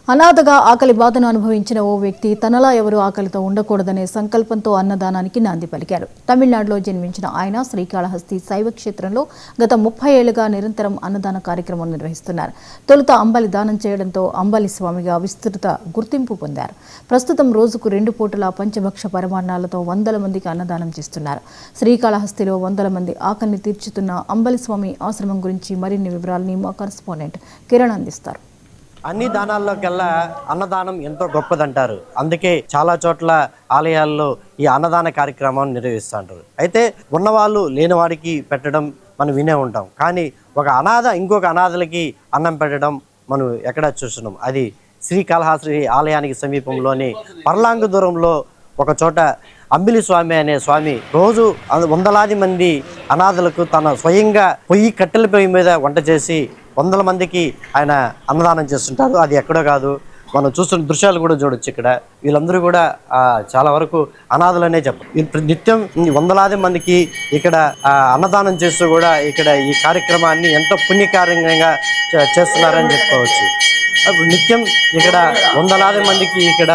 అనాథగా ఆకలి బాధను అనుభవించిన ఓ వ్యక్తి తనలా ఎవరు ఆకలితో ఉండకూడదనే సంకల్పంతో అన్నదానానికి నాంది పలికారు. తమిళనాడులో జన్మించిన ఆయన శ్రీకాళహస్తి శైవ క్షేత్రంలో గత 30 ఏళ్లుగా నిరంతరం అన్నదాన కార్యక్రమం నిర్వహిస్తున్నారు. తొలుత అంబలి దానం చేయడంతో అంబలి స్వామిగా విస్తృత గుర్తింపు పొందారు. ప్రస్తుతం రోజుకు 2 పూటల పంచభక్ష పరమాన్నాలతో వందల మందికి అన్నదానం చేస్తున్నారు. శ్రీకాళహస్తిలో వందల మంది ఆకలిని తీర్చుతున్న అంబలి స్వామి ఆశ్రమం గురించి మరిన్ని వివరాలని మా కరెస్పాండెంట్ కిరణ్ అందిస్తారు. అన్ని దానాల్లోకెల్లా అన్నదానం ఎంతో గొప్పదంటారు. అందుకే చాలా చోట్ల ఆలయాల్లో ఈ అన్నదాన కార్యక్రమాన్ని నిర్వహిస్తుంటారు. అయితే ఉన్నవాళ్ళు లేనివాడికి పెట్టడం మనం వినే ఉంటాం. కానీ ఒక అనాథ ఇంకొక అనాథలకి అన్నం పెట్టడం మనం ఎక్కడ చూస్తున్నాం. అది శ్రీకాళహస్తి ఆలయానికి సమీపంలోని పర్లాంగు దూరంలో ఒక చోట అంబిలి స్వామి అనే స్వామి రోజు వందలాది మంది అనాథలకు తన స్వయంగా కట్టెల పొయ్యి మీద వంట చేసి వందల మందికి ఆయన అన్నదానం చేస్తుంటారు. అది ఎక్కడో కాదు, మనం చూస్తున్న దృశ్యాలు కూడా చూడొచ్చు. ఇక్కడ వీళ్ళందరూ కూడా చాలా వరకు అనాథలనే చెప్పారు. నిత్యం వందలాది మందికి ఇక్కడ అన్నదానం చేస్తూ కూడా ఇక్కడ ఈ కార్యక్రమాన్ని ఎంతో పుణ్యకార్యంగా చేస్తున్నారని చెప్పుకోవచ్చు. నిత్యం ఇక్కడ వందలాది మందికి ఇక్కడ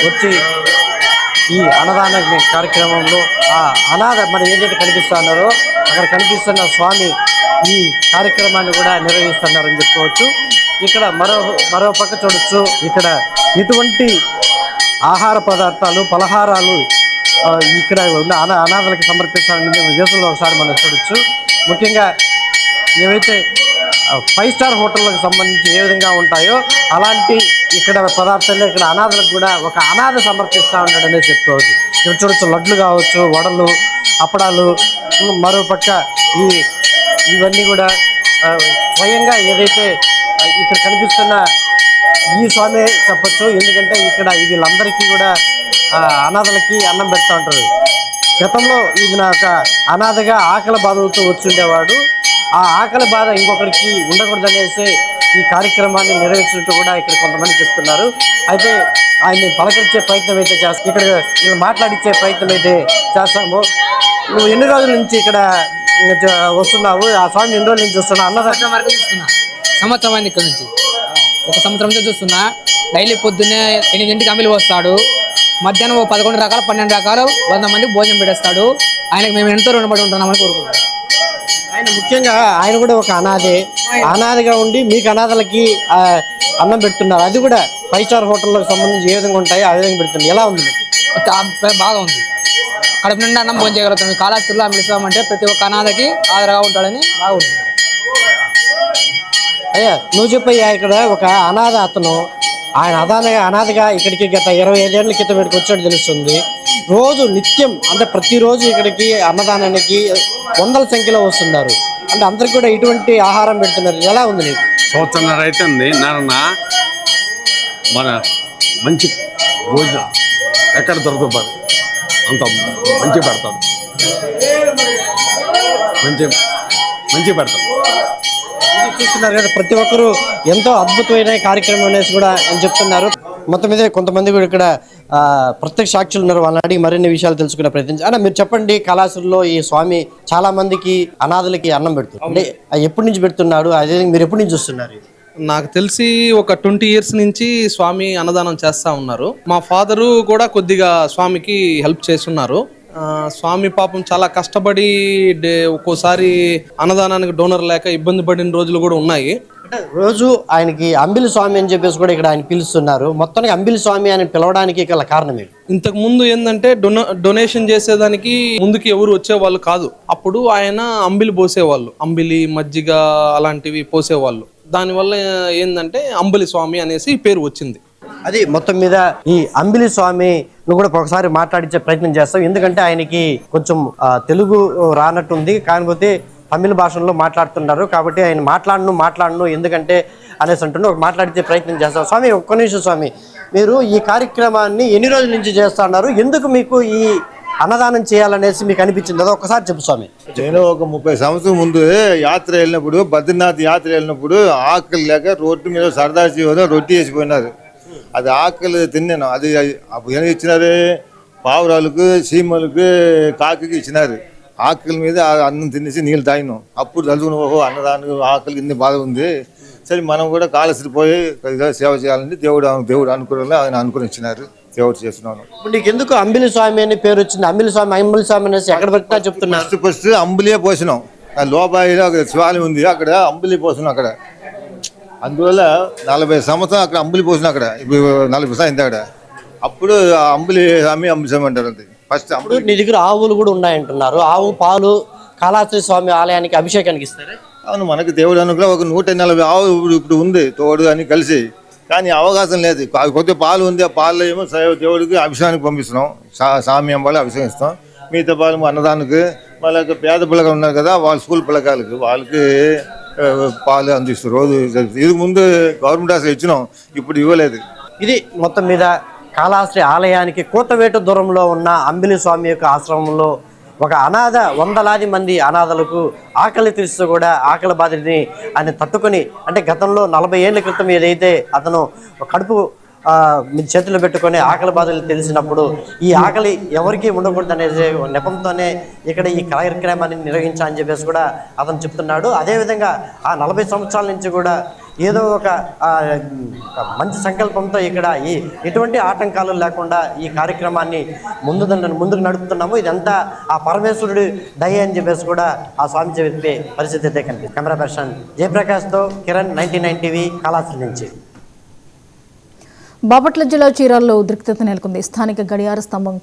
వచ్చి ఈ అన్నదాన కార్యక్రమంలో ఆ అనాథ మరి ఏదైతే కనిపిస్తున్నారో అక్కడ కనిపిస్తున్న స్వామి ఈ కార్యక్రమాన్ని కూడా నిర్వహిస్తున్నారని చెప్పుకోవచ్చు. ఇక్కడ మరో పక్క చూడొచ్చు. ఇక్కడ ఎటువంటి ఆహార పదార్థాలు పలహారాలు ఇక్కడ ఉన్న అనాథలకు సమర్పిస్తారని విదేశంలో ఒకసారి మనం చూడొచ్చు. ముఖ్యంగా ఏవైతే 5 స్టార్ హోటళ్ళకు సంబంధించి ఏ విధంగా ఉంటాయో అలాంటి ఇక్కడ పదార్థాలు ఇక్కడ అనాథలకు కూడా ఒక అనాథ సమర్పిస్తూ ఉంటాడు అనేది చెప్పుకోవచ్చు. ఇక్కడ చూడొచ్చు లడ్లు కావచ్చు, వడలు, అప్పడాలు, మరో పక్క ఇవన్నీ కూడా స్వయంగా ఏదైతే ఇక్కడ కనిపిస్తున్న ఈ స్వామి చెప్పచ్చు. ఎందుకంటే ఇక్కడ వీళ్ళందరికీ కూడా అనాథలకి అన్నం పెడతా ఉంటారు. గతంలో ఇది ఒక అనాథగా ఆకలి బాధలతో వచ్చుండేవాడు. ఆ ఆకలి బాధ ఇంకొకరికి ఉండకూడదనేసి ఈ కార్యక్రమాన్ని నిర్వహించినట్టు కూడా ఇక్కడ కొంతమంది చెప్తున్నారు. అయితే ఆయన్ని పలకరించే ప్రయత్నం అయితే చేస్తాం, ఇక్కడ మాట్లాడించే ప్రయత్నం అయితే చేస్తాము. నువ్వు ఎన్ని రోజుల నుంచి ఇక్కడ వస్తున్నావు? ఆ స్వామి ఎన్ని రోజుల నుంచి వస్తున్నా? అన్నదానం వరకు చూస్తున్నా. సంవత్సరం అయింది ఇక్కడ నుంచి. ఒక సంవత్సరంతో చూస్తున్నా. డైలీ పొద్దున్నే 8 గంటలకు అంబలి వస్తాడు. మధ్యాహ్నం 11 రకాలు 12 రకాలు 100 మందికి భోజనం పెట్టేస్తాడు. ఆయనకు మేము ఎంతో రుణపడి ఉంటున్నామని కోరుకుంటున్నాం. ఆయన ముఖ్యంగా ఆయన కూడా ఒక అనాథగా ఉండి మీకు అనాథలకి అన్నం పెడుతున్నారు. అది కూడా 5 స్టార్ హోటల్కి సంబంధించి ఏ విధంగా ఉంటాయో ఆ విధంగా పెడుతుంది. ఎలా ఉంది? బాగా ఉంది. కడుపు నిండా అన్నం భోజనం చేయగలుగుతాం. ఈ కాళహస్తిలో అంబలిస్తామంటే ప్రతి ఒక్క అనాథకి ఆదరగా ఉంటాడని బాగుంటుంది. అయ్యా నువ్వు చెప్పయ్యా, ఇక్కడ ఒక అనాథ అతను ఆయన అనాథగా ఇక్కడికి గత 25 ఏళ్ల క్రితం ఇక్కడికి వచ్చాడు తెలుస్తుంది. రోజు నిత్యం అంటే ప్రతిరోజు ఇక్కడికి అన్నదానానికి వందల సంఖ్యలో వస్తున్నారు. అంటే అందరికి కూడా ఇటువంటి ఆహారం పెడుతున్నారు. ఎలా ఉంది నీకు? సంవత్సరం అయితే ఉంది. నాన్న మన మంచి భోజనం ఎక్కడ దొరుకుతుంది అంత మంచి పెడతాడు, మంచి పెడతాడు. చూస్తున్నారు కదా, ప్రతి ఒక్కరూ ఎంతో అద్భుతమైన కార్యక్రమం అనేసి కూడా అని చెప్తున్నారు. మొత్తం మీద కొంతమంది కూడా ఇక్కడ ప్రత్యక్ష సాక్షులు ఉన్నారు. వాళ్ళని అడిగి మరిన్ని విషయాలు తెలుసుకునే ప్రయత్నించి. అన్న మీరు చెప్పండి, కాళహస్తిలో ఈ స్వామి చాలా మందికి అనాథలకి అన్నం పెడుతున్నారు. అంటే ఎప్పటి నుంచి పెడుతున్నాడు? అదే మీరు ఎప్పటి నుంచి చూస్తున్నారు? నాకు తెలిసి ఒక 20 years నుంచి స్వామి అన్నదానం చేస్తూ ఉన్నారు. మా ఫాదరు కూడా కొద్దిగా స్వామికి హెల్ప్ చేస్తున్నారు. స్వామి పాపం చాలా కష్టపడి ఒక్కోసారి అన్నదానానికి డోనర్ లేక ఇబ్బంది పడిన రోజులు కూడా ఉన్నాయి. అంటే రోజు ఆయనకి అంబిలి స్వామి అని చెప్పేసి కూడా ఇక్కడ ఆయన పిలుస్తున్నారు. మొత్తానికి అంబిలి స్వామి అని పిలవడానికి గల కారణం ఏంటి? ఇంతకు ముందు ఏంటంటే డొనేషన్ చేసేదానికి ముందుకి ఎవరు వచ్చేవాళ్ళు కాదు. అప్పుడు ఆయన అంబిలి పోసేవాళ్ళు, అంబిలి మజ్జిగ అలాంటివి పోసేవాళ్ళు. దానివల్ల ఏంటంటే అంబలి స్వామి అనేసి పేరు వచ్చింది. అది మొత్తం మీద ఈ అంబిలి స్వామి నువ్వు కూడా ఒకసారి మాట్లాడించే ప్రయత్నం చేస్తావు. ఎందుకంటే ఆయనకి కొంచెం తెలుగు రానట్టుంది, కాకపోతే తమిళ భాషలో మాట్లాడుతున్నారు. కాబట్టి ఆయన మాట్లాడను ఎందుకంటే అనేసి అంటున్నా మాట్లాడించే ప్రయత్నం చేస్తాం. స్వామి ఒక్క నిమిషం స్వామి, మీరు ఈ కార్యక్రమాన్ని ఎన్ని రోజుల నుంచి చేస్తున్నారు? ఎందుకు మీకు ఈ అన్నదానం చేయాలనేసి మీకు అనిపించింది? అదో ఒకసారి చెప్పు స్వామి. నేను ఒక 30 సంవత్సరం ముందు యాత్ర వెళ్ళినప్పుడు, బద్రీనాథ్ యాత్ర వెళ్ళినప్పుడు ఆకలి లేక రోడ్డు మీద సరదా జీవనం రొట్టి వేసిపోయినారు. అది ఆకలి తిన్నాను. అది అప్పుడు ఏమి ఇచ్చినారు? పావురాలకు, సీమలకు, కాకి ఇచ్చినారు. ఆకలి మీద అన్నం తినేసి నీళ్ళు తాగినాం. అప్పుడు తలుచుకుని ఓహో అన్నదానికి ఆకలికి ఇన్ని బాధ ఉంది, సరే మనం కూడా కాలశ్రీ పోయి కొద్దిగా సేవ చేయాలని దేవుడు అనుకున్న ఆయన అనుకుని ఇచ్చినారు. దేవుడు చేస్తున్నాను. ఇప్పుడు నీకు ఎందుకు అంబిలి స్వామి అని పేరు వచ్చింది? అంబిలి స్వామి అనేసి ఎక్కడ పెట్టినా చెప్తున్నారు. ఫస్ట్ అంబులియే పోసినాం. ఆ లోపాయిలో అక్కడ శివాలయం ఉంది, అక్కడ అంబులి పోసినాం. అక్కడ అందువల్ల 40 సంవత్సరం అక్కడ అంబులి పోసినాం. అక్కడ ఇప్పుడు 40 సంవత్సరం అయింది అక్కడ. అప్పుడు ఆ అంబులి స్వామి అంటారు. అది ఫస్ట్ ఇప్పుడు నీ దగ్గర ఆవులు కూడా ఉన్నాయంటున్నారు. ఆవు పాలు కాళహస్తి స్వామి ఆలయానికి అభిషేకానికి ఇస్తారా? అవును, మనకి దేవుడు అనుకున్న ఒక 140 ఆవు ఇప్పుడు ఉంది తోడు అని కలిసి. కానీ అవకాశం లేదు. కొద్దిగా పాలు ఉంది, ఆ పాలు ఏమో దేవుడికి అభిషేకానికి పంపిస్తున్నాం. సామ్యం వాళ్ళు అభిషేకిస్తాం. మిగతా పాలు అన్నదానికి, మళ్ళీ పేద పిల్లలు ఉన్నారు కదా, వాళ్ళ స్కూల్ పిల్లకాయలకి వాళ్ళకి పాలు అందిస్తారు రోజు. ఇది ముందు గవర్నమెంట్ హాస్టల్ ఇచ్చినాం, ఇప్పుడు ఇవ్వలేదు. ఇది మొత్తం మీద కాళహస్తి ఆలయానికి కూతవేటు దూరంలో ఉన్న అంబిలి స్వామి యొక్క ఆశ్రమంలో ఒక అనాథ, వందలాది మంది అనాథలకు ఆకలి తీరుస్తూ కూడా ఆకలి బాధని ఆయన తట్టుకొని, అంటే గతంలో 40 ఏళ్ల క్రితం ఏదైతే అతను కడుపు చేతులు పెట్టుకొని ఆకలి బాధలు తెలిసినప్పుడు ఈ ఆకలి ఎవరికి ఉండకూడదు అనే నెపంతోనే ఇక్కడ ఈ కార్యక్రమాన్ని నిర్వహించాలని చెప్పేసి కూడా అతను చెప్తున్నాడు. అదేవిధంగా ఆ 40 సంవత్సరాల నుంచి కూడా ఏదో ఒక మంచి సంకల్పంతో ఇక్కడ ఎటువంటి ఆటంకాలు లేకుండా ఈ కార్యక్రమాన్ని ముందుకు నడుపుతున్నాము. ఇదంతా ఆ పరమేశ్వరుడి దయ అని చెప్పేసి కూడా ఆ స్వామి చెప్పే పరిస్థితి అయితే కనిపిస్తుంది. కెమెరా పర్సన్ జయప్రకాష్తో కిరణ్, 99 టీవీ, కాళహస్తి నుంచి. బాపట్ల జిల్లా చీరాల్లో ఉద్రిక్తత నెలకొంది. స్థానిక గడియార స్తంభం